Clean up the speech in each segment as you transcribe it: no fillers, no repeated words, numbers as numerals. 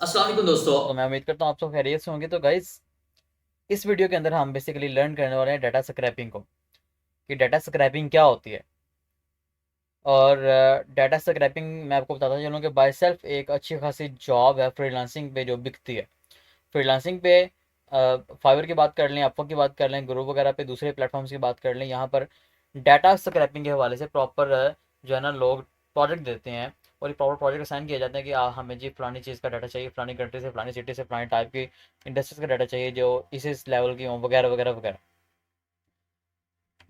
अस्सलाम वालेकुम दोस्तों। तो मैं उम्मीद करता हूँ आप सब खैरियत से होंगे। तो गाइस, इस वीडियो के अंदर हम बेसिकली लर्न करने वाले हैं डाटा स्क्रैपिंग को, कि डाटा स्क्रैपिंग क्या होती है। और डाटा स्क्रैपिंग मैं आपको बताता चलूँ कि बाय सेल्फ एक अच्छी खासी जॉब है फ्रीलांसिंग पे जो बिकती है। फ्रीलांसिंग पे फाइवर की बात कर लें, अपवर्क की बात कर लें, ग्रुप वगैरह पे दूसरे प्लेटफॉर्म्स की बात कर लें, यहाँ पर डाटा स्क्रैपिंग के हवाले से प्रॉपर जो है ना लोग प्रोजेक्ट देते हैं। और ये प्रॉपर प्रोजेक्ट असाइन किया जाता है कि हमें जी फलानी चीज़ का डाटा चाहिए, फलानी कंट्री से, फलानी सिटी से, फलानी टाइप की इंडस्ट्रीज का डाटा चाहिए जो इस लेवल की हों, वगैरह वगैरह वगैरह।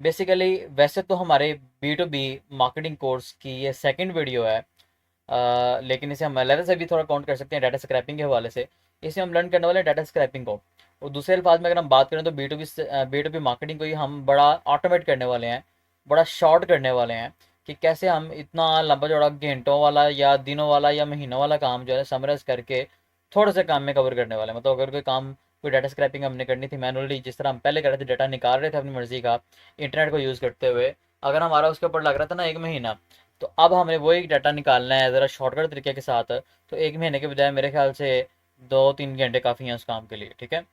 बेसिकली वैसे तो हमारे B2B मार्केटिंग कोर्स की ये सेकंड वीडियो है, लेकिन इसे हम अलग से भी थोड़ा काउंट कर सकते हैं डाटा स्क्रैपिंग के हवाले से। इसे हम लर्न करने वाले हैं डाटा स्क्रैपिंग को। और दूसरे अल्फाज में अगर हम बात करें तो बी टू बी मार्केटिंग को ही हम बड़ा ऑटोमेट करने वाले हैं, बड़ा शॉर्ट करने वाले हैं, कि कैसे हम इतना लंबा चौड़ा घंटों वाला या दिनों वाला या महीनों वाला काम जो है समराइज करके थोड़े से काम में कवर करने वाले हैं। मतलब अगर कोई काम, कोई डाटा स्क्रैपिंग हमने करनी थी मैनुअली, जिस तरह हम पहले कर रहे थे, डाटा निकाल रहे थे अपनी मर्जी का इंटरनेट को यूज़ करते हुए, अगर हमारा उसके ऊपर लग रहा था ना 1 महीना, तो अब हमें वही डाटा निकालना है ज़रा शॉर्टकट तरीके के साथ। तो 1 महीने के बजाय मेरे ख्याल से 2-3 घंटे काफ़ी हैं उस काम के लिए, ठीक है।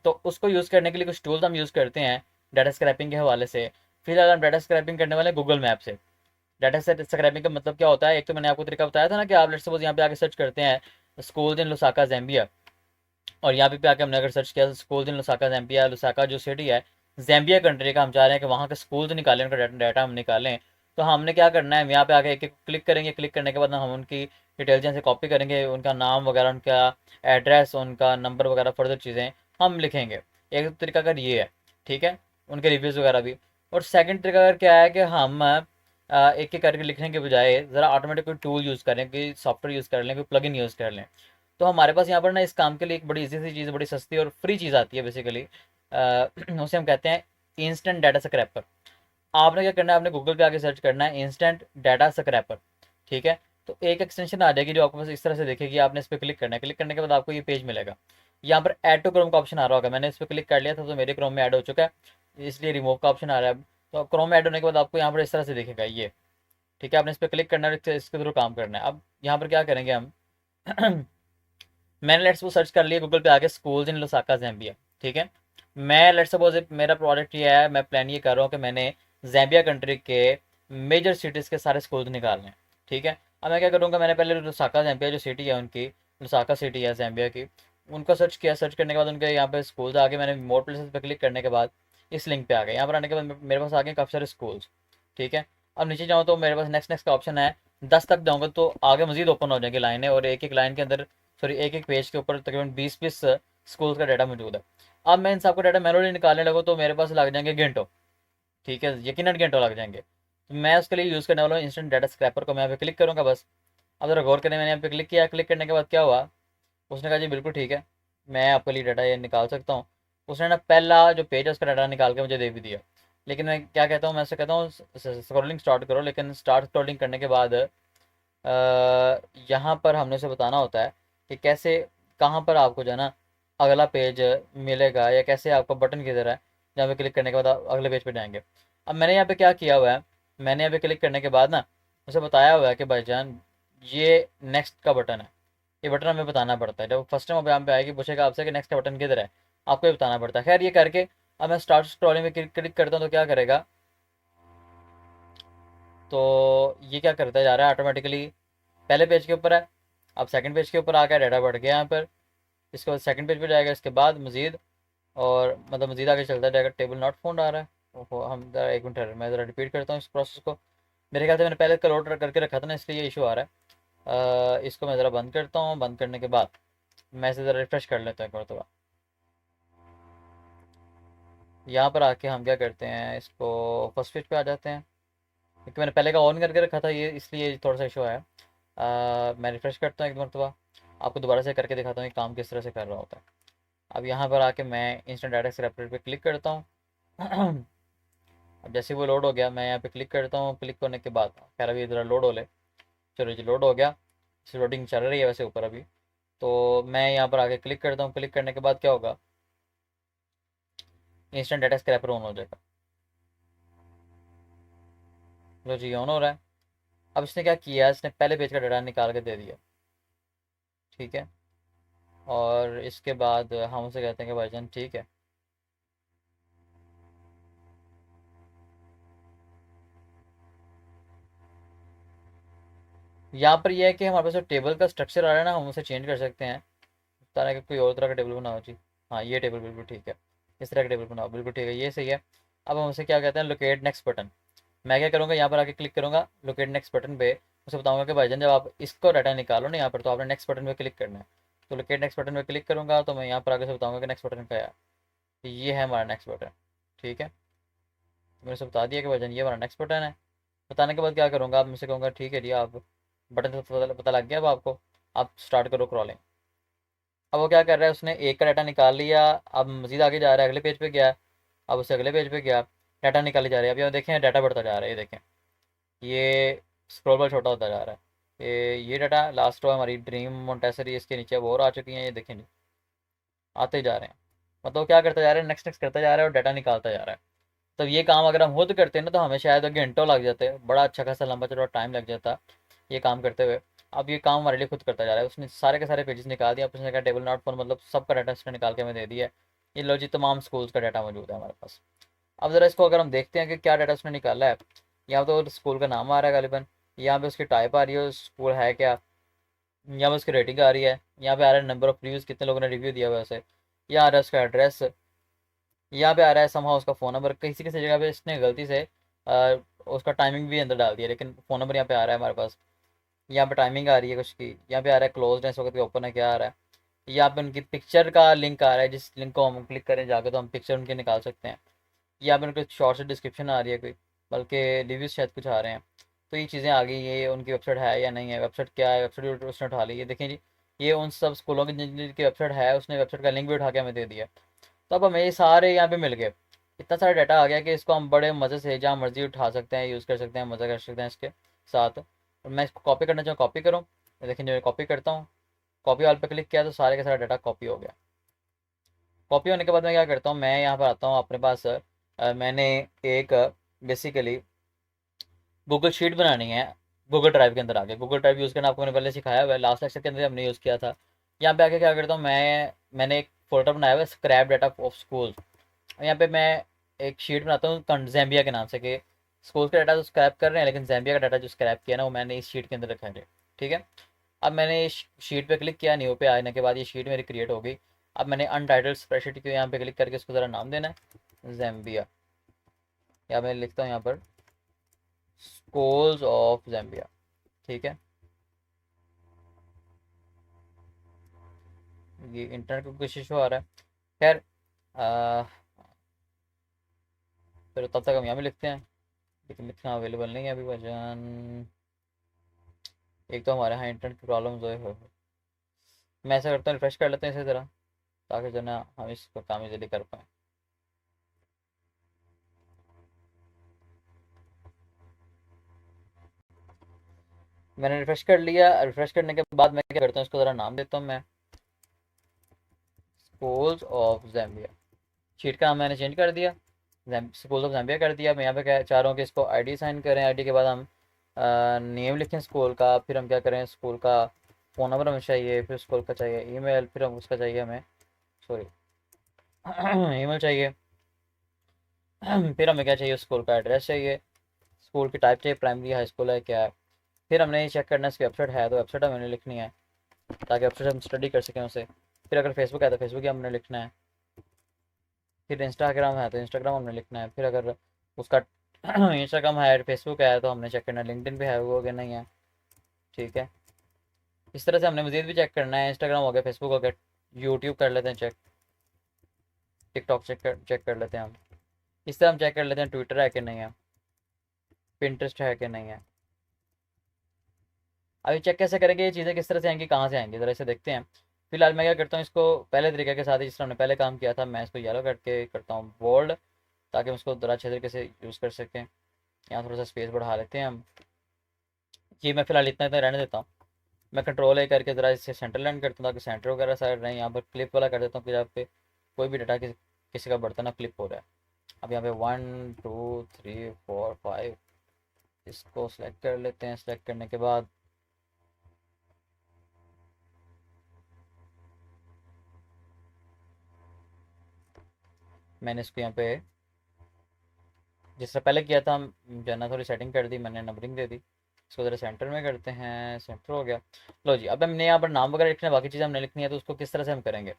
तो उसको यूज़ करने के लिए कुछ टूल्स हम यूज़ करते हैं डाटा स्क्रैपिंग के हवाले से। फिलहाल हम डाटा स्क्रैपिंग करने वाले हैं गूगल मैप से। डाटा स्क्रैपिंग का मतलब क्या होता है, एक तो मैंने आपको तरीका बताया था ना कि आप लेट्स सपोज यहाँ पे आके सर्च करते हैं स्कूल्स इन लुसाका जैम्बिया, और यहाँ पे आके हमने अगर सर्च किया schools in Lusaka Zambia, Lusaka जो सिटी है जैम्बिया कंट्री का, हम चाह रहे हैं कि वहाँ के स्कूल्स निकालें, उनका डाटा हम निकालें। तो हमने क्या करना है, यहाँ पे आके एक एक क्लिक करेंगे, क्लिक करने के बाद हम उनकी डिटेल्स से कॉपी करेंगे, उनका नाम वगैरह, उनका एड्रेस, उनका नंबर वगैरह, फर्दर चीज़ें हम लिखेंगे। एक तरीका अगर ये है, ठीक है, उनके रिव्यूज़ वगैरह भी। और सेकंड तरीका अगर क्या है कि हम एक एक करके लिखने के बजाय ज़रा ऑटोमेटिक कोई टूल यूज़ करें, कोई सॉफ्टवेयर यूज़ कर लें, कोई प्लगइन यूज़ कर लें। तो हमारे पास यहाँ पर ना इस काम के लिए एक बड़ी ईजी सी चीज़, बड़ी सस्ती और फ्री चीज़ आती है बेसिकली। उसे हम कहते हैं इंस्टेंट डाटा स्क्रैपर। आपने क्या करना है, आपने गूगल पे आके सर्च करना है इंस्टेंट डाटा स्क्रैपर, ठीक है। तो एक एक्सटेंशन आ जाएगी जो आपको बस इस तरह से दिखेगी, आपने इस पर क्लिक करना है। क्लिक करने के बाद आपको ये पेज मिलेगा। यहाँ पर ऐड टू क्रोम का ऑप्शन आ रहा होगा, मैंने इस पर क्लिक कर लिया था तो मेरे क्रोम में ऐड हो चुका है, इसलिए रिमूव का ऑप्शन आ रहा है। तो क्रोम में ऐड होने के बाद आपको यहाँ पर इस तरह से दिखेगा ये, ठीक है। आपने इस पर क्लिक करना है, इसके थ्रू काम करना है। अब यहाँ पर क्या करेंगे हम, मैंने लेट्स सपोज सर्च कर लिया गूगल पे आके स्कूल्स इन लुसाका ज़ैम्बिया, ठीक है। मैं लेट्स सपोज मेरा प्रोजेक्ट ये है, मैं प्लान ये कर रहा हूँ कि मैंने ज़ैम्बिया कंट्री के मेजर सिटीज़ के सारे स्कूल्स निकालने हैं, ठीक है। अब मैं क्या करूँगा, मैंने पहले लुसाका ज़ैम्बिया जो सिटी है उनकी, लुसाका सिटी है ज़ैम्बिया की, उनको सर्च किया। सर्च करने के बाद उनके यहाँ पे स्कूल्स आ गए। मैंने मोर प्लेसेस पे क्लिक करने के बाद इस लिंक पे आ गए। यहाँ पर आने के बाद मेरे पास आ गए काफ़ी सारे स्कूल्स, ठीक है। अब नीचे जाऊँ तो मेरे पास नेक्स्ट नेक्स्ट का ऑप्शन है। 10 तक जाऊँगा तो आगे मजीद ओपन हो जाएंगी लाइनें, और एक एक लाइन के अंदर, सॉरी एक एक पेज के ऊपर तकरीबन 20-20 स्कूल्स का डाटा मौजूद है। अब मैं इन सबका डाटा मैनुअली निकालने लगूँ तो मेरे पास लग जाएंगे घंटों, ठीक है, यकीनन घंटों लग जाएंगे। तो मैं उसके लिए यूज़ करने वाला हूँ इंस्टेंट डाटा स्क्रैपर को। मैं यहाँ पे क्लिक करूँगा बस। अब जरा गौर करें, मैंने यहाँ पे क्लिक किया। क्लिक करने के बाद क्या हुआ, उसने कहा जी बिल्कुल ठीक है, मैं आपके लिए डाटा ये निकाल सकता हूँ। उसने ना पहला जो पेज है उसका डाटा निकाल के मुझे दे भी दिया। लेकिन मैं क्या कहता हूँ, मैं ऐसे कहता हूँ स्क्रॉलिंग स्टार्ट करो, लेकिन स्टार्ट स्क्रॉलिंग करने के बाद यहाँ पर हमने उसे बताना होता है कि कैसे, कहाँ पर आपको जो है ना अगला पेज मिलेगा, या कैसे आपको बटन किधर है जहाँ पे क्लिक करने के बाद आप अगले पेज पे जाएंगे। अब मैंने यहाँ पे क्या किया हुआ है, मैंने यहाँ पे क्लिक करने के बाद ना उसे बताया हुआ है कि भाईजान ये नेक्स्ट का बटन है। ये बटन हमें बताना पड़ता है। जब फर्स्ट टाइम अब यहाँ पे आएगी, पूछेगा आपसे कि नेक्स्ट का बटन किधर है, आपको ये बताना पड़ता है। खैर ये करके अब मैं स्टार्ट स्क्रॉलिंग में क्लिक क्लिक करता हूँ तो क्या करेगा, तो ये क्या करता जा रहा है ऑटोमेटिकली, पहले पेज के ऊपर है, अब सेकंड पेज के ऊपर आ गया, डाटा बढ़ गया यहाँ पर। इसके बाद सेकंड पेज पे जाएगा, इसके बाद मजीद, और मतलब मजीद आगे चलता जाएगा। टेबल नॉट फाउंड आ रहा है। ओहो, हम ज़रा एक मिनट ठहरो, मैं ज़रा रिपीट करता हूँ इस प्रोसेस को। मेरे ख्याल से मैंने पहले इसका लोड करके रखा था ना, इसलिए ये इशू आ रहा है। इसको मैं ज़रा बंद करता हूँ। बंद करने के बाद मैं इसे ज़रा रिफ्रेश कर लेता हूँ एक मरतबा। यहाँ पर आके हम क्या करते हैं, इसको फर्स्ट पेज पे आ जाते हैं, क्योंकि मैंने पहले का ऑन करके रखा था ये, इसलिए थोड़ा सा इशू आया। मैं रिफ्रेश करता हूँ एक मरतबा, आपको दोबारा से करके दिखाता हूँ कि काम किस तरह से कर रहा होता है। अब यहाँ पर आके मैं इंस्टेंट डाटा सेपरेट पे क्लिक करता हूँ। अब जैसे वो लोड हो गया, मैं यहाँ पे क्लिक करता हूँ। क्लिक करने के बाद खैर अभी इधर लोड हो ले, चलो जी लोड हो गया। इस लोडिंग चल रही है वैसे ऊपर अभी। तो मैं यहाँ पर आके क्लिक करता हूँ। क्लिक करने के बाद क्या होगा, इंस्टेंट डाटा स्क्रैपर ऑन हो जाएगा। लो जी ऑन हो रहा है। अब इसने क्या किया, इसने पहले पेज का डाटा निकाल के दे दिया, ठीक है। और इसके बाद हम उसे कहते हैं कि भाईजान ठीक है। यहाँ पर यह है कि हमारे पास जो टेबल का स्ट्रक्चर आ रहा है ना, हम उसे चेंज कर सकते हैं। तरह का कोई और तरह का टेबल बनाओ जी। हाँ, ये टेबल बिल्कुल ठीक है। इस तरह का टेबल बनाओ, बिल्कुल ठीक है, ये सही है। अब हम उसे क्या कहते हैं, लोकेट नेक्स्ट बटन। मैं क्या करूँगा, यहाँ पर आके क्लिक करूँगा लोकेट नेक्स्ट बटन पे। उसे बताऊंगा कि भाईजान जब आप इसको डाटा निकालो ना यहाँ पर, तो आपने नेक्स्ट बटन पे क्लिक करना है। तो लोकेट नेक्स्ट बटन पे क्लिक करूँगा तो मैं यहाँ पर आगे से बताऊंगा कि नेक्स्ट बटन का है। तो ये है हमारा नेक्स्ट बटन। ठीक है, तो मैंने उसे बता दिया कि भाईजान ये हमारा नेक्स्ट बटन है। बताने के बाद क्या करूँगा, आप मुझसे कहूँगा ठीक है जी, आप बटन से पता लग गया अब आपको, आप स्टार्ट करो क्रॉलिंग। अब वो क्या कर रहा है, उसने एक का डाटा निकाल लिया। अब मजीद आगे जा रहा है, अगले पेज पे गया। अब उससे अगले पेज पे गया, डाटा निकाले जा रहे हैं। अब यहाँ देखें डाटा बढ़ता जा रहा है, ये देखें, ये स्क्रॉल बार छोटा होता जा रहा है। ये डाटा लास्ट रो हमारी ड्रीम मोन्टेसरी, इसके नीचे अब और आ चुकी हैं, ये देखें जी, आते जा रहे हैं। मतलब क्या करता जा रहा है, नेक्स्ट नेक्स्ट करता जा रहा है और डाटा निकालता जा रहा है। तो ये काम अगर हम खुद करते हैं ना, तो हमें शायद घंटों लग जाते हैं, बड़ा अच्छा खासा लंबा चौड़ा टाइम लग जाता ये काम करते हुए। अब ये काम हमारे लिए खुद करता जा रहा है, उसने सारे के सारे पेजेस निकाल दिया। उसने कहा टेबल नॉट फॉर, मतलब सबका डाटा उसने निकाल के हमें दे दिया है। ये लो जी, तमाम स्कूल्स का डाटा मौजूद है हमारे पास। अब ज़रा इसको अगर हम देखते हैं कि क्या डाटा उसने निकाला है। यहाँ तो स्कूल का नाम आ रहा है गालिबन, यहाँ पे उसकी टाइप आ रही है, स्कूल है क्या, यहाँ पे उसकी रेटिंग आ रही है, यहाँ पे आ रहा है नंबर ऑफ रिव्यूज़, कितने लोगों ने रिव्यू दिया हुआ है उसे। यहाँ आ रहा है उसका एड्रेस, यहाँ पे आ रहा है समहाउ उसका फ़ोन नंबर। किसी किसी जगह पे इसने गलती से उसका टाइमिंग भी अंदर डाल दिया, लेकिन फ़ोन नंबर यहाँ पे आ रहा है हमारे पास। यहाँ पे टाइमिंग आ रही है कुछ की, यहाँ पे आ रहा है क्लोज है, इस वक्त ओपन है, क्या आ रहा है। यहाँ पे उनकी पिक्चर का लिंक आ रहा है, जिस लिंक को हम क्लिक करें जाके तो हम पिक्चर उनकी निकाल सकते हैं। यहाँ पे उनकी शॉर्ट से डिस्क्रिप्शन आ रही है कोई, बल्कि रिव्यूज शायद कुछ आ रहे हैं। तो ये चीज़ें आ गई, ये उनकी वेबसाइट है या नहीं है, वेबसाइट क्या है, वेबसाइट उसने उठा ली है, देखें जी। ये उन सब स्कूलों की जिनकी वेबसाइट है, उसने वेबसाइट का लिंक भी उठा के हमें दे दिया। तो अब हमें ये सारे यहाँ पे मिल गए। इतना सारा डाटा आ गया कि इसको हम बड़े मज़े से जहाँ मर्जी उठा सकते हैं, यूज़ कर सकते हैं, मज़ा कर सकते हैं इसके साथ। और मैं इसको कॉपी करना चाहूँ, कॉपी करूँ। लेकिन जो मैं कॉपी करता हूँ, कॉपी वाल पे क्लिक किया तो सारे का सारा डाटा कॉपी हो गया। कॉपी होने के बाद मैं क्या करता हूँ, मैं यहाँ पर आता हूँ अपने पास। मैंने एक बेसिकली गूगल शीट बनानी है। गूगल ड्राइव के अंदर आके, गूगल ड्राइव यूज़ करना आपको मैंने पहले सिखाया हुआ है, लास्ट लेक्चर के अंदर हमने यूज़ किया था। यहाँ पे आके क्या करता हूँ, मैंने एक फोल्डर बनाया हुआ है, स्क्रैप डाटा ऑफ स्कूल। यहाँ पे मैं एक शीट बनाता हूँ जैम्बिया के नाम से, कि स्कूल का डाटा तो स्क्रैप कर रहे हैं, लेकिन जैम्बिया का डाटा जो स्क्रैप किया ना, वो मैंने इस शीट के अंदर रखा है। ठीक है, अब मैंने इस शीट पे क्लिक किया, न्यू पे आने के बाद ये शीट मेरी क्रिएट हो गई। अब मैंने अनटाइटल्ड स्प्रेडशीट को यहाँ पे क्लिक करके इसको ज़रा नाम देना है जैम्बिया, या मैं लिखता हूँ यहाँ पर स्कूल्स ऑफ जैम्बिया। ठीक है, ये इंटरनेट का कुछ इशू आ रहा है, खैर। आ, फिर तब तक हम यहाँ पे लिखते हैं, लेकिन लिखना अवेलेबल नहीं है अभी वजन। एक तो हमारे यहाँ इंटरनेट की प्रॉब्लम जो है। मैं ऐसा करता हूँ, रिफ्रेश कर लेते हैं इसे ज़रा, ताकि जो है ना हम इसको काम जल्दी कर पाएँ। मैंने रिफ्रेश कर लिया। रिफ्रेश करने के बाद मैं क्या करता हूँ, इसको ज़रा नाम देता हूँ मैं, स्कूल्स ऑफ जैम्बिया। शीट का नाम मैंने चेंज कर दिया, स्कूल ऑफ जैम्बिया कर दिया। मैं यहाँ पे क्या चाह रहा हूँ कि इसको आईडी साइन करें, आईडी के बाद हम नेम लिखें स्कूल का, फिर हम क्या करें, स्कूल का फ़ोन नंबर हमें चाहिए, फिर स्कूल का चाहिए ईमेल, फिर हम उसका चाहिए हमें, सॉरी ईमेल चाहिए। फिर हमें क्या चाहिए, स्कूल का एड्रेस चाहिए, स्कूल की टाइप चाहिए, प्राइमरी हाई स्कूल है क्या है। फिर हमने ये चेक करना है इसकी वेबसाइट है तो वेबसाइट हमने लिखनी है, ताकि वेबसाइट हम स्टडी कर सकें उसे। फिर अगर फेसबुक है तो फेसबुक ही हमने लिखना है। फिर इंस्टाग्राम है तो इंस्टाग्राम हमने लिखना है। फिर अगर उसका इंस्टाग्राम है, फेसबुक है, तो हमने चेक करना है लिंक्डइन पे है वो कि नहीं है। ठीक है, इस तरह से हमने मजीद भी चेक करना है। इंस्टाग्राम हो गया, फेसबुक हो गया, यूट्यूब कर लेते हैं चेक, टिकटॉक चेक कर लेते हैं हम। इस तरह हम चेक कर लेते हैं ट्विटर है कि नहीं है, पिंटरेस्ट है कि नहीं है। अभी चेक कैसे करेंगे, ये चीज़ें किस तरह से आएंगी, कहाँ से आएंगी, ज़रा इसे देखते हैं। फिलहाल मैं क्या करता हूँ, इसको पहले तरीके के साथ ही जिस तरह हमने पहले काम किया था, मैं इसको येलो करके करता हूँ बोल्ड, ताकि हम इसको ज़रा अच्छे तरीके से यूज़ कर सकें। यहाँ थोड़ा सा स्पेस बढ़ा लेते हैं हम। जी, मैं फिलहाल इतना इतना रहने देता हूँ। मैं कंट्रोल ए करके ज़रा इसे सेंटर लैंड करता हूँ, ताकि सेंटर वगैरह साइड रहे। यहाँ पर क्लिप वाला कर देता हूँ कि जहाँ पे कोई भी डाटा किसी का बर्तन ना क्लिप हो रहा है। अब यहाँ पे 1 2 3 4 5 इसको सेलेक्ट कर लेते हैं। सेलेक्ट करने के बाद मैंने इसको यहाँ पे जिस तरह पहले किया था, जो है ना थोड़ी सेटिंग कर दी मैंने, नंबरिंग दे दी। इसको ज़रा सेंटर में करते हैं, सेंटर हो गया। लो जी, अब हमने यहाँ पर नाम वगैरह लिखना है, बाकी चीज़ें हमने लिखनी है, तो उसको किस तरह से हम करेंगे।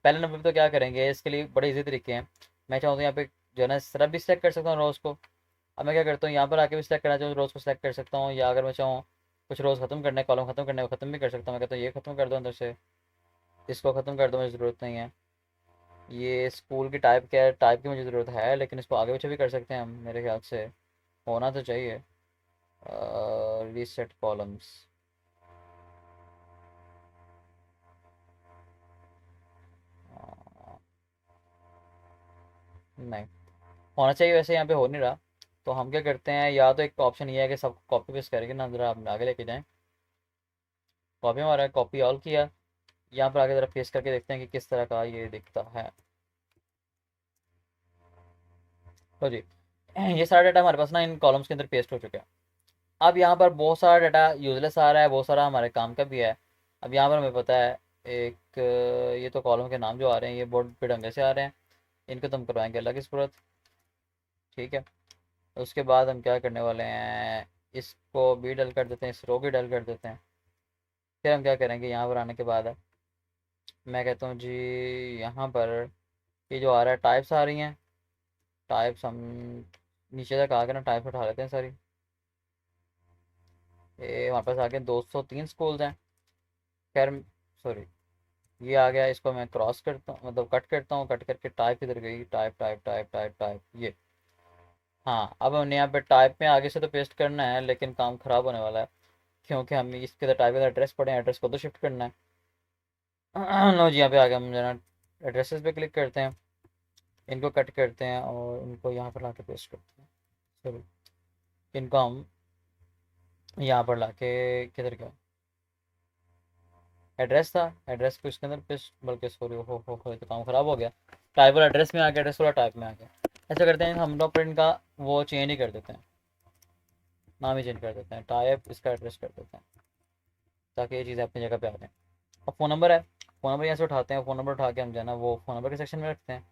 पहले नंबर पे तो क्या करेंगे, इसके लिए बड़े इजी तरीके हैं। मैं चाहूँ तो यहाँ पे जो है ना इस तरह भी सिलेक्ट कर सकता हूँ रोज़ को। अब मैं क्या करता हूँ, यहाँ पर आके भी सिलेक्ट करना चाहूँ रोज़ को सिलेक्ट कर सकता हूँ, या अगर मैं चाहूँ कुछ रोज़ खत्म करना है, कॉलम खत्म करना है, वो खत्म भी कर सकता हूँ। मैं कहता हूँ ये खत्म कर दो अंदर से, इसको खत्म कर दो, मुझे ज़रूरत नहीं है। ये स्कूल की टाइप क्या है, टाइप की मुझे ज़रूरत है, लेकिन इसको आगे पीछे भी कर सकते हैं हम, मेरे ख्याल से होना तो चाहिए। रीसेट कॉलम्स, नहीं होना चाहिए, वैसे यहाँ पे हो नहीं रहा। तो हम क्या करते हैं, या तो एक ऑप्शन ये है कि सब कॉपी पेस्ट करके ना ज़रा आप आगे लेके जाएं। कॉपी हमारा कॉपी ऑल किया, यहाँ पर आगे ज़रा पेस्ट करके देखते हैं कि किस तरह का ये दिखता है। तो जी, ये सारा डाटा हमारे पास ना इन कॉलम्स के अंदर पेस्ट हो चुका है। अब यहाँ पर बहुत सारा डाटा यूजलेस आ रहा है, बहुत सारा हमारे काम का भी है। अब यहाँ पर हमें पता है एक ये तो कॉलम के नाम जो आ रहे हैं ये बहुत बेढंगे से आ रहे हैं, इनको तो हम करवाएंगे अलग ही सूरत। ठीक है, उसके बाद हम क्या करने वाले हैं, इसको भी डल कर देते हैं, इस रो भी डल कर देते हैं। फिर हम क्या करेंगे, यहाँ पर आने के बाद मैं कहता हूँ जी, यहाँ पर ये जो आ रहा है टाइप्स आ रही हैं, टाइप्स हम नीचे तक आ गए ना, टाइप्स उठा लेते हैं सारी। ये हमारे पास आ गए 203 स्कूल्स हैं। खैर सॉरी, ये आ गया, इसको मैं क्रॉस करता हूँ, मतलब कट करता हूँ, कट करके टाइप इधर गई, type type type type type ये। हाँ, अब हमने यहाँ पे टाइप में आगे से तो पेस्ट करना है, लेकिन काम ख़राब होने वाला है, क्योंकि हम इसके टाइप का एड्रेस पढ़े हैं, एड्रेस को तो शिफ्ट करना है। लो जी, यहाँ पे आ गया, हम जरा एड्रेसेस पे क्लिक करते हैं, इनको कट करते हैं और इनको यहाँ पर ला के पेस्ट करते हैं। सॉरी, इनको हम यहाँ पर ला के किधर गया, एड्रेस था, एड्रेस को इसके अंदर पेस्ट, बल्कि सॉरी हो ये तो काम ख़राब हो गया। टाइप वाला एड्रेस में आ गया, एड्रेस वाला टाइप में आ गया। ऐसा करते हैं, हम लोग प्रिंट का वो चेंज ही कर देते हैं, नाम ही चेंज कर देते हैं, टाइप इसका एड्रेस कर देते हैं, ताकि ये चीज़ें अपनी जगह पे आ जाएँ। अब फ़ोन नंबर है, फ़ोन नंबर यहाँ से उठाते हैं, फ़ोन नंबर उठा के हम जो है ना वो फ़ोन नंबर के सेक्शन में रखते हैं।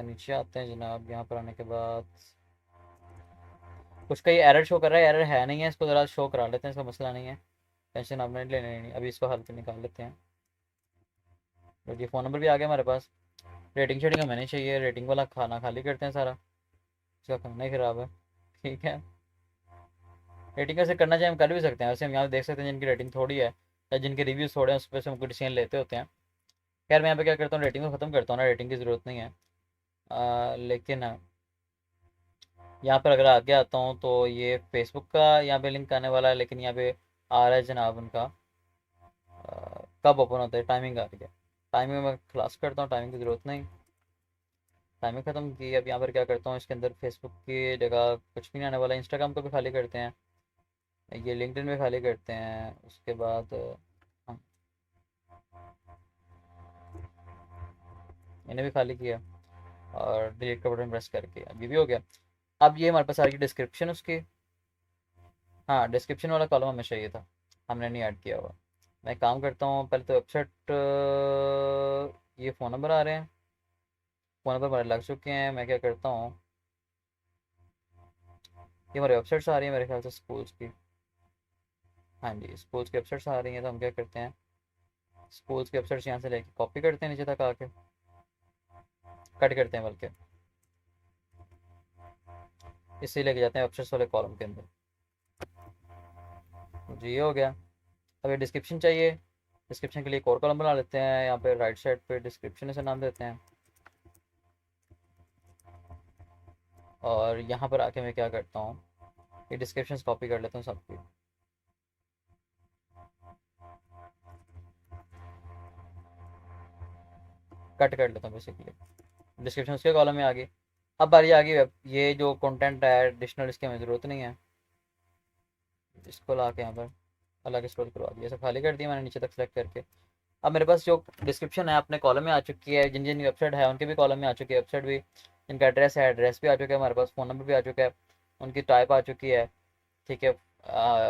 नीचे आते हैं जनाब, यहाँ पर आने के बाद कुछ का ये एरर शो कर रहा है, एरर है नहीं है, इसको ज़रा शो करा लेते हैं, इसका मसला नहीं है, टेंशन आपने लेने नहीं, अभी इसको हल पे निकाल लेते हैं। तो ये फ़ोन नंबर भी आ गया हमारे पास। रेटिंग शेटिंग हमें नहीं चाहिए, रेटिंग वाला खाना खाली करते हैं सारा, इसका खाना ही ख़राब है। ठीक है, रेटिंग कैसे करना चाहिए हम कर भी सकते हैं, वैसे हम यहाँ देख सकते हैं जिनकी रेटिंग थोड़ी है या जिनके रिव्यूज़ थोड़े हैं उस पर से हम कुछ डिसीजन लेते होते हैं। खैर मैं यहाँ पे क्या करता हूँ, रेटिंग को ख़त्म करता हूँ ना, रेटिंग की ज़रूरत नहीं है। लेकिन यहाँ पर अगर आगे आता हूँ तो ये फेसबुक का यहाँ पे लिंक आने वाला है, लेकिन यहाँ पे आ रहा है जनाब उनका कब ओपन होता है, टाइमिंग आ रही है। टाइमिंग मैं क्लास करता हूँ, टाइमिंग की ज़रूरत नहीं, टाइमिंग ख़त्म की। अब यहाँ पर क्या करता हूँ, इसके अंदर फेसबुक की जगह कुछ भी नहीं आने वाला, इंस्टाग्राम को भी खाली करते हैं, ये लिंक्डइन में खाली करते हैं, उसके बाद हम इन्हें भी खाली किया और डिलीट का बटन प्रेस करके अब ये भी हो गया। अब ये हमारे पास आ रही है डिस्क्रिप्शन उसकी। हाँ, डिस्क्रिप्शन वाला कॉलम हमें चाहिए था, हमने नहीं ऐड किया हुआ। मैं काम करता हूँ, पहले तो वेबसाइट, ये फ़ोन नंबर आ रहे हैं, फ़ोन नंबर हमारे लग चुके हैं। मैं क्या करता हूँ, ये हमारी वेबसाइट्स आ रही है मेरे ख्याल से स्कूल्स की। हाँ जी, स्कूल्स की वेबसाइट्स आ रही हैं, तो हम क्या करते हैं, स्कूल्स की वेबसाइट्स यहाँ से लेके कॉपी करते हैं, नीचे तक आके कट करते हैं, बल्कि इससे लेके जाते हैं वेबसाइट्स वाले कॉलम के अंदर। जी, ये हो गया। अब ये डिस्क्रिप्शन चाहिए, डिस्क्रिप्शन के लिए एक और कॉलम बना लेते हैं, यहाँ पे राइट साइड पे डिस्क्रिप्शन से नाम देते हैं। और यहाँ पर आके मैं क्या करता हूँ, ये डिस्क्रिप्शन कॉपी कर लेता हूँ सबकी, कट कर लेता हूँ बेसिकली। डिस्क्रिप्शन उसके कॉलम में आ गई। अब बारी आ गई ये जो कंटेंट है एडिशनल, इसकी हमें ज़रूरत नहीं है, इसको ला के यहाँ पर अलग स्क्रॉल करवा दिया, ऐसा खाली कर दिया मैंने नीचे तक सेलेक्ट करके। अब मेरे पास जो डिस्क्रिप्शन है अपने कॉलम में आ चुकी है, जिन जिन वेबसाइट है उनके भी कॉलम में आ चुकी है, वेबसाइट भी, जिनका एड्रेस है एड्रेस भी आ चुका है हमारे पास, फ़ोन नंबर भी आ चुका है, उनकी टाइप आ चुकी है। ठीक है,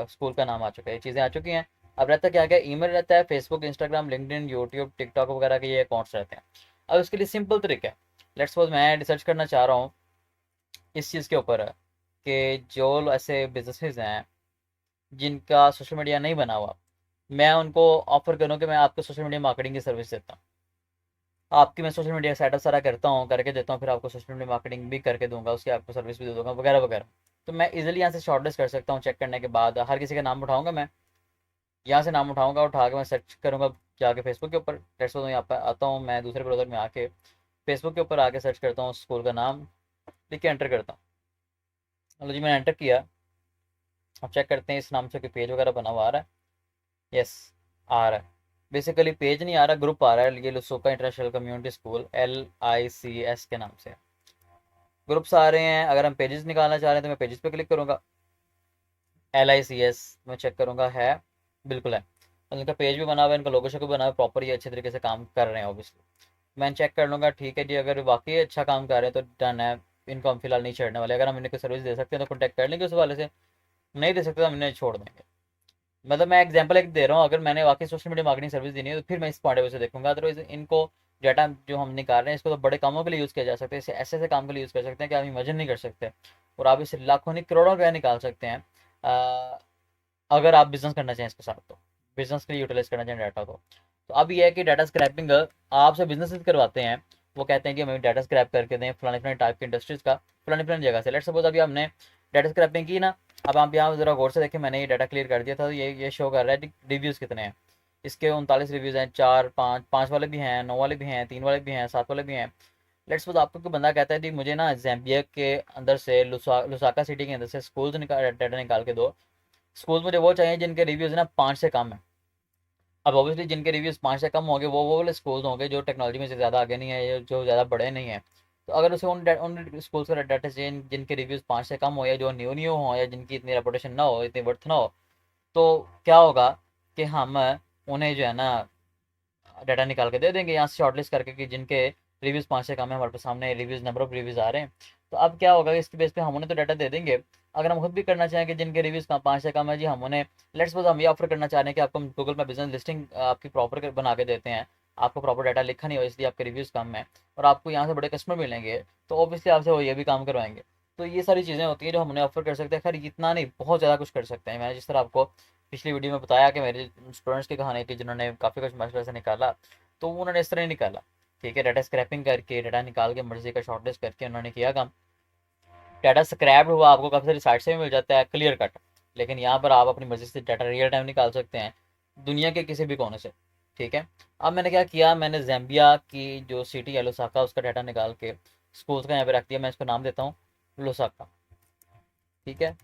स्कूल का नाम आ चुका है, ये चीज़ें आ चुकी हैं। अब रहता क्या क्या, ईमेल रहता है, Facebook, Instagram, LinkedIn, YouTube, TikTok वगैरह के ये अकाउंट्स रहते हैं। अब इसके लिए सिंपल तरीका है, लेट्स सपोज मैं रिसर्च करना चाह रहा हूँ इस चीज़ के ऊपर है कि जो ऐसे बिजनेसेस हैं जिनका सोशल मीडिया नहीं बना हुआ, मैं उनको ऑफर करूँ कि मैं आपको सोशल मीडिया मार्केटिंग की सर्विस देता हूँ। आपकी मैं सोशल मीडिया सेटअप सारा करता हूँ, करके देता हूँ, फिर आपको सोशल मीडिया मार्केटिंग भी करके दूंगा, उसकी आपको सर्विस भी दे दूंगा, वगैरह वगैरह। तो मैं इजीली यहाँ से शॉर्टलिस्ट कर सकता हूँ। चेक करने के बाद हर किसी का नाम उठाऊंगा मैं, यहाँ से नाम उठाऊंगा, उठा के मैं सर्च करूंगा जाके फेसबुक के ऊपर। लेट्स सपोज यहाँ पर आता हूँ मैं दूसरे ब्राउज़र में आके फेसबुक के ऊपर आके सर्च करता हूँ, स्कूल का नाम लिख के एंटर करता हूँ। मतलब जी मैंने एंटर किया। अब चेक करते हैं इस नाम से कोई पेज वगैरह बना हुआ आ रहा है। यस, आ रहा है। बेसिकली पेज नहीं आ रहा, ग्रुप आ रहा है, ये लुसोका इंटरनेशनल कम्युनिटी स्कूल LICS के नाम से ग्रुप्स आ रहे हैं। अगर हम पेजेस निकालना चाह रहे हैं तो मैं पेजेस पे क्लिक करूंगा। LICS मैं चेक करूंगा है, बिल्कुल है। और इनका पेज भी बना हुआ है, इनका लोगो शोगो बना हुआ है, प्रॉपर ये अच्छे तरीके से काम कर रहे हैं ऑब्वियसली। मैं चेक कर लूँगा, ठीक है जी, अगर वाकई अच्छा काम कर रहे हैं तो डन है। इनको हम फिलहाल नहीं छेड़ने वाले। अगर हम इन्हें कोई सर्विस दे सकते हैं तो कॉन्टैक्ट कर लेंगे उस वाले से, नहीं दे सकते तो हम इन्हें छोड़ देंगे। मतलब मैं एग्जांपल एक दे रहा हूँ, अगर मैंने वाकई सोशल मीडिया मार्केटिंग सर्विस देनी है तो फिर मैं इस पॉइंट ऑफ व्यू से देखूंगा। अदरवाइज इनको डाटा जो हम निकाल रहे हैं इसको तो बड़े कामों के लिए यूज़ किया जा सकता है, इसे ऐसे ऐसे काम के लिए यूज़ कर सकते हैं कि आप इमेजिन नहीं कर सकते। और आप इससे लाखों नहीं करोड़ों रुपया निकाल सकते हैं। अगर आप बिजनेस करना चाहें इसके साथ तो, बिजनेस के लिए यूटिलाइज करना चाहें डाटा को। तो अब ये है कि डाटा स्क्रैपिंग आपसे बिजनेस करवाते हैं। वो कहते हैं कि हमें डाटा स्क्रैप करके दें फलाने फलाने टाइप की इंडस्ट्रीज का, फलानी फलानी जगह से। लेट्स सपोज अभी हमने डाटा स्क्रैपिंग की ना, अब आप यहाँ जरा गौर से देखें, मैंने ये डाटा क्लियर कर दिया था। तो ये शो कर रहा है रिव्यूज़ कितने हैं। इसके 39 रिव्यूज़ हैं, 4 5 5 वाले भी हैं, 9 वाले भी हैं, 3 वाले भी हैं, 7 वाले भी हैं। लेट्स सपोज आपको कोई बंदा कहता है कि मुझे ना जैम्बिया के अंदर से लुसाका सिटी के अंदर से स्कूल डाटा निकाल के दो। स्कूल मुझे वो चाहिए जिनके रिव्यूज़ ना 5 से कम है। अब ऑब्वियसली जिनके रिव्यूज़ 5 से कम होंगे वो वाले स्कूल्स होंगे जो टेक्नोलॉजी में से ज़्यादा आगे नहीं है या जो ज़्यादा बड़े नहीं हैं। तो अगर उसे उन स्कूल्स का डाटा चाहिए जिनके रिव्यूज़ 5 से कम हो, या जो न्यू न्यू हो, या जिनकी इतनी रेपुटेशन ना हो, इतनी वर्थ ना हो, तो क्या होगा कि हम उन्हें जो है ना डाटा निकाल के दे देंगे यहाँ से शॉर्टलिस्ट करके कि जिनके रिव्यूज़ 5 से कम है। हमारे पास सामने रिव्यूज़, नंबर ऑफ रिव्यूज़ आ रहे हैं। तो अब क्या होगा, इसके बेस पे हम उन्हें तो डाटा दे देंगे। अगर हम खुद भी करना चाहें कि जिनके रिव्यूज़ कम 5 से कम है जी, हम उन्हें लेट्स सपोज हम ये ऑफर करना चाह रहे हैं कि आपको हम गूगल में बिजनेस लिस्टिंग आपकी प्रॉपर बना के देते हैं। आपको प्रॉपर डाटा लिखा नहीं हो इसलिए आपके रिव्यूज़ कम है, और आपको यहाँ से बड़े कस्टमर मिलेंगे, तो ऑब्वियसली आपसे वो ये भी काम करवाएंगे। तो ये सारी चीज़ें होती हैं जो हम उन्हें ऑफर कर सकते हैं। खैर इतना नहीं, बहुत ज़्यादा कुछ कर सकते हैं। मैंने जिस तरह आपको पिछली वीडियो में बताया कि मेरे स्टूडेंट्स की कहानी थी जिन्होंने काफ़ी कुछ मसले से निकाला, तो उन्होंने इस तरह निकाला। ठीक है, डाटा स्क्रैपिंग करके, डाटा निकाल के मर्जी का शॉर्टलिस्ट करके उन्होंने किया काम। डाटा स्क्रैप्ड हुआ आपको काफ़ी सारी साइट से भी मिल जाता है क्लियर कट, लेकिन यहाँ पर आप अपनी मर्जी से डाटा रियल टाइम निकाल सकते हैं दुनिया के किसी भी कोने से। ठीक है, अब मैंने क्या किया, मैंने जैम्बिया की जो सिटी है लुसाका, उसका डाटा निकाल के स्कूल्स का यहाँ पे रख दिया। मैं इसको नाम देता हूँ लुसाका। ठीक है,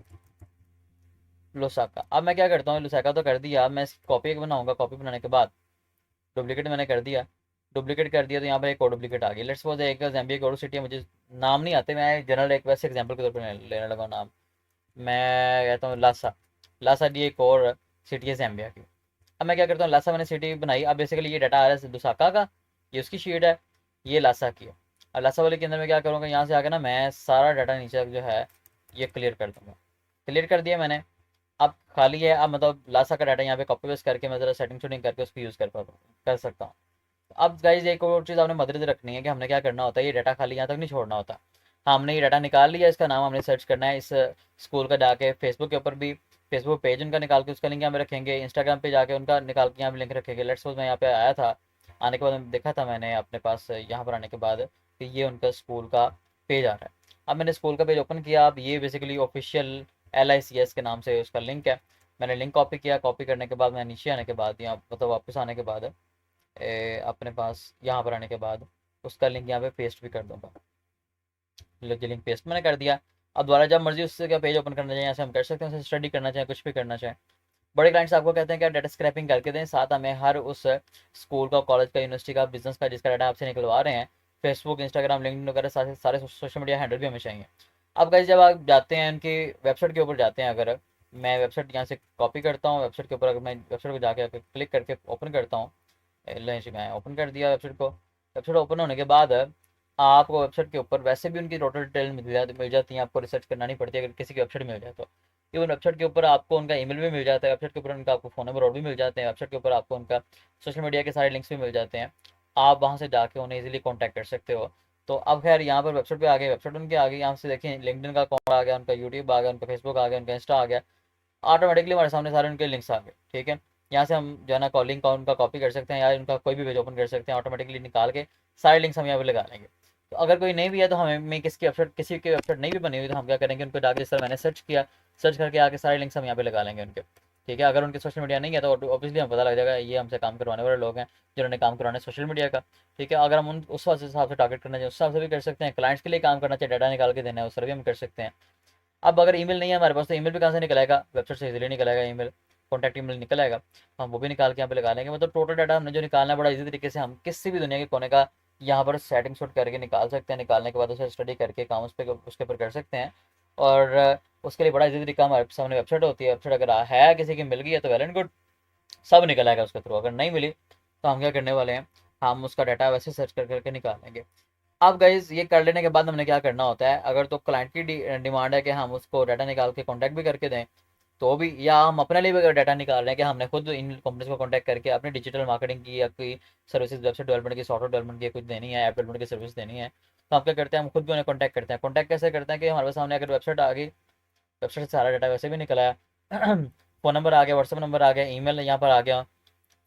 लुसाका। अब मैं क्या करता हूँ, लुसाका तो कर दिया, मैं इसकी कॉपी एक बनाऊंगा। कॉपी बनाने के बाद डुप्लीकेट मैंने कर दिया। डुप्लीकेट कर दिया तो यहाँ पर एक और डुप्लीकेट आ गई। लेट्स सपोज एक जैम्बिया की और सिटी है, मुझे नाम नहीं आते, मैं जनरल एक वैसे एग्जाम्पल के तौर पर लेने लगा नाम। मैं कहता हूँ लासा। लासा डी एक और सिटी है जैम्बिया की। अब मैं क्या करता हूँ, लासा मैंने सिटी बनाई। अब बेसिकली ये डाटा आ रहा है दुसाका का, ये उसकी शीट है, ये लासा की है। अब लासा वाले के अंदर मैं क्या करूँगा, यहाँ से आकर ना मैं सारा डाटा नीचे जो है ये क्लियर कर दूँगा। क्लियर कर दिया मैंने। अब खाली है, अब मतलब लासा का डाटा यहाँ पे कॉपी पेस्ट करके मैं ज़रा सेटिंग शूटिंग करके उसको यूज़ कर सकता हूँ। अब गाइज एक और चीज़ आपने मदद रखनी है कि हमने क्या करना होता है, ये डाटा खाली यहाँ तक नहीं छोड़ना होता। हाँ, हमने ये डाटा निकाल लिया, इसका नाम हमने सर्च करना है इस स्कूल का जाके। फेसबुक के ऊपर भी फेसबुक पेज उनका निकाल के उसका लिंक यहाँ पे रखेंगे। इंस्टाग्राम पे जाके उनका निकाल के यहाँ पे लिंक रखेंगे। लेट्स सपोज मैं यहाँ पे आया था, आने के बाद देखा था मैंने अपने पास यहाँ पर आने के बाद कि ये उनका स्कूल का पेज आ रहा है। अब मैंने स्कूल का पेज ओपन किया। अब ये बेसिकली ऑफिशियल LICS के नाम से उसका लिंक है। मैंने लिंक कॉपी किया। कॉपी करने के बाद मैं नीचे आने के बाद, यहाँ मतलब वापस आने के बाद अपने पास यहाँ पर आने के बाद उसका लिंक यहाँ पे पेस्ट भी कर दूंगा। लिंक पेस्ट मैंने कर दिया। अब दोबारा जब मर्जी उससे क्या पेज ओपन करना चाहिए ऐसे हम कर सकते हैं, स्टडी करना चाहें, कुछ भी करना चाहें। बड़े क्लाइंट्स आपको कहते हैं कि आप डाटा स्क्रैपिंग करके दें, साथ हमें हर उस स्कूल का, कॉलेज का, यूनिवर्सिटी का, बिजनेस का जिसका डाटा आपसे निकलवा रहे हैं, फेसबुक, इंस्टाग्राम, लिंक्डइन वगैरह सारे सारे सोशल मीडिया हैंडल भी हमें चाहिए। अब गाइस जब आप जाते हैं उनकी वेबसाइट के ऊपर जाते हैं, अगर मैं वेबसाइट यहाँ से कॉपी करता हूँ, वेबसाइट के ऊपर अगर मैं वेबसाइट को जाके क्लिक करके ओपन करता हूँ, लंच मैं ओपन कर दिया वेबसाइट को। वेबसाइट ओपन होने के बाद आपको वेबसाइट के ऊपर वैसे भी उनकी टोटल डिटेल मिल जाती है, आपको रिसर्च करना नहीं पड़ती अगर किसी की वेबसाइट मिल जाए तो। इवन वेबसाइट के ऊपर आपको उनका ईमेल भी मिल जाता है, वेबसाइट के ऊपर उनका आपको फ़ोन नंबर और भी मिल जाते हैं, वेबसाइट के ऊपर आपको उनका सोशल मीडिया के सारे लिंक्स भी मिल जाते हैं। आप वहाँ से जाके उन्हें ईजिली कॉन्टैक्ट कर सकते हो। तो अब खैर यहाँ पर वेबसाइट पे आ गए, वेबसाइट उनके आ गई, यहाँ से देखें लिंक्डइन का अकाउंट आ गया, उनका यूट्यूब आ गया, उनका फेसबुक आ गया, उनका इंस्टा आ गया, ऑटोमेटिकली हमारे सामने सारे उनके लिंक्स आ गए। ठीक है, यहाँ से हम जो है ना कॉलिंग का उनका कॉपी कर सकते हैं या उनका कोई भी पेज ओपन कर सकते हैं, ऑटोमेटिकली निकाल के सारे लिंक्स हम यहाँ पे लगा लेंगे। तो अगर कोई नहीं भी है तो हमें किसकी वेबसाइट, किसी की वेबसाइट नहीं भी बनी हुई तो हम क्या करेंगे, उनको डाक जिस तरह मैंने सर्च किया, सर्च करके आके सारे लिंक्स हम यहाँ पे लगा लेंगे उनके। ठीक है, अगर उनके सोशल मीडिया नहीं है तो ऑब्वियसली हमें पता लग जाएगा ये हमसे काम करवाने वाले लोग हैं जिन्होंने काम करवाना है सोशल मीडिया का। ठीक है, अगर हम उन उस हिसाब से टारगेट करना चाहिए उस हिसाब से भी कर सकते हैं, क्लाइंट्स के लिए काम करना चाहिए, डाटा निकाल के देना है उस तरह भी हम कर सकते हैं। अब अगर ईमेल नहीं है हमारे पास तो ईमेल भी कहाँ से निकल आएगा, वेबसाइट से इजीली निकल आएगा ईमेल, कॉन्टैक्ट ईमेल निकल आएगा, हम वो भी निकाल के यहाँ पे लगा लेंगे। मतलब टोटल डाटा हमने जो निकालना है बड़ा इजी तरीके से हम किसी भी दुनिया के कोने का यहाँ पर सेटिंग शूट करके निकाल सकते हैं, निकालने के बाद उसे स्टडी करके काम उस पर उसके ऊपर कर सकते हैं। और उसके लिए बड़ा इजी तरीका हमारे सामने वेबसाइट होती है, वेबसाइट अगर है किसी की मिल गई है तो वेल एंड गुड, सब निकल आएगा उसके थ्रू। अगर नहीं मिली तो हम क्या करने वाले हैं, हम उसका डाटा वैसे सर्च कर करके निकाल लेंगे। अब गाइज ये कर लेने के बाद हमने क्या करना होता है, अगर तो क्लाइंट की डिमांड है कि हम उसको डाटा निकाल के कॉन्टैक्ट भी करके दें तो भी, या हम अपने लिए भी अगर डाटा निकाल रहे हैं कि हमने खुद इन कंपनीज को कॉन्टैक्ट करके अपनी डिजिटल मार्केटिंग की या कोई सर्विसेज, वेबसाइट डेवलपमेंट की, सॉफ्टवेयर डेवलपमेंट की कुछ देनी है, ऐप डेवलपमेंट की सर्विस देनी है, तो हम क्या करते हैं, हम खुद भी उन्हें कॉन्टैक्ट करते हैं। कॉन्टैक्ट कैसे करते हैं कि हमारे सामने अगर वेबसाइट आ गई, वेबसाइट से सारा डाटा वैसे भी निकला है फ़ोन नंबर आ गया, व्हाट्सअप नंबर आ गया, ईमेल यहाँ पर आ गया,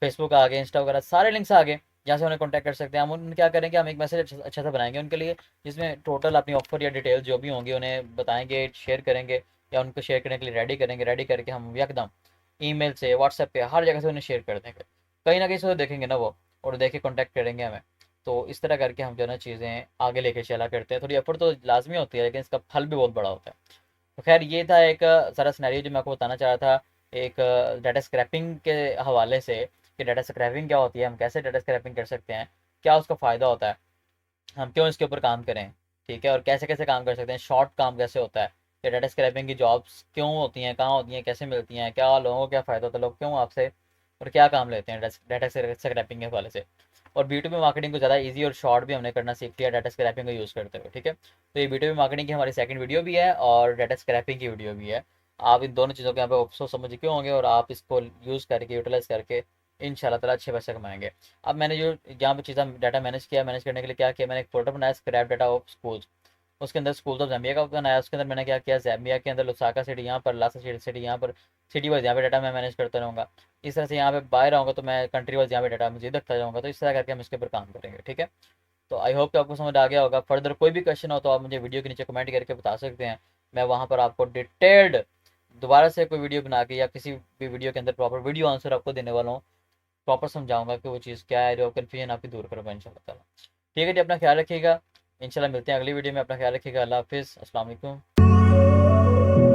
फेसबुक आ गया, इंस्टा वगैरह सारे लिंक्स आ गए जहाँ से उन्हें कॉन्टैक्ट कर सकते हैं। हम उन क्या करेंगे, हम एक मैसेज अच्छा सा बनाएंगे उनके लिए जिसमें टोटल अपनी ऑफर या डिटेल जो भी होंगी उन्हें बताएंगे, शेयर करेंगे या उनको शेयर करने के लिए रेडी करेंगे। रेडी करके हम एकदम ईमेल से, व्हाट्सएप पे, हर जगह से उन्हें शेयर कर देंगे, कहीं ना कहीं से वो देखेंगे ना वो, और देख के कॉन्टैक्ट करेंगे हमें। तो इस तरह करके हम जो है ना चीज़ें आगे लेके चला करते हैं। थोड़ी एफर्ट तो लाजमी होती है लेकिन इसका फल भी बहुत बड़ा होता है। तो खैर ये था एक सारा सिनेरियो जो मैं आपको बताना चाह रहा था, एक डाटा स्क्रैपिंग के हवाले से कि डाटा स्क्रैपिंग क्या होती है, हम कैसे डाटा स्क्रैपिंग कर सकते हैं, क्या उसका फ़ायदा होता है, हम क्यों इसके ऊपर काम करें। ठीक है, और कैसे कैसे काम कर सकते हैं, शॉर्ट काम कैसे होता है, ये डाटा स्क्रैपिंग की जॉब्स क्यों होती हैं, कहाँ होती हैं, कैसे मिलती हैं, क्या लोगों को क्या फ़ायदा होता है, लोग क्यों आपसे और क्या काम लेते हैं डाटा स्क्रैपिंग के हवाले से। और B2B मार्केटिंग को ज़्यादा इजी और शॉर्ट भी हमने करना सीख लिया डाटा स्क्रैपिंग को यूज़ करते हुए। ठीक है, तो ये B2B मार्केटिंग की हमारी सेकंड वीडियो भी है और डाटा स्क्रैपिंग की वीडियो भी है। आप इन दोनों चीज़ों के यहाँ पे सोच समझ के होंगे और आप इसको यूज़ करके, यूटिलाइज़ करके इंशाल्लाह ताला अच्छे पैसे कमाएंगे। अब मैंने जो यहाँ पे चीज़ें डाटा मैनेज किया, मैनेज करने के लिए क्या किया, मैंने एक फोल्डर बनाया स्क्रैप डाटा ऑफ स्कूल्स, उसके अंदर स्कूल ऑफ ज़ाम्बिया का बनाया, उसके अंदर मैंने क्या किया, ज़ाम्बिया के अंदर लुसाका सिटी यहाँ पर, लासा सिटी यहाँ पर, सिटी वाइज यहाँ पे डाटा मैं मैनेज करता रहूँगा। इस तरह से यहाँ पे बाहर आऊँगा तो मैं कंट्री वाइज यहाँ पे डाटा मुझे रखता जाऊँगा। तो इस तरह करके हम इसके ऊपर काम करेंगे। ठीक है, तो आई होप कि आपको समझ आ गया होगा। फर्दर कोई भी क्वेश्चन हो तो आप मुझे वीडियो के नीचे कमेंट करके बता सकते हैं, मैं वहाँ पर आपको डिटेल्ड दोबारा से कोई वीडियो बना के या किसी भी वीडियो के अंदर प्रॉपर वीडियो आंसर आपको देने वाला हूँ, प्रॉपर समझाऊंगा कि वो चीज़ क्या है, जो कन्फ्यूजन आपकी दूर करूँगा इंशाल्लाह ताला। ठीक है जी, अपना ख्याल रखिएगा, इंशाल्लाह मिलते हैं अगली वीडियो में। अपना ख्याल रखिएगा, अल्लाह हाफिज़, अस्सलाम वालेकुम।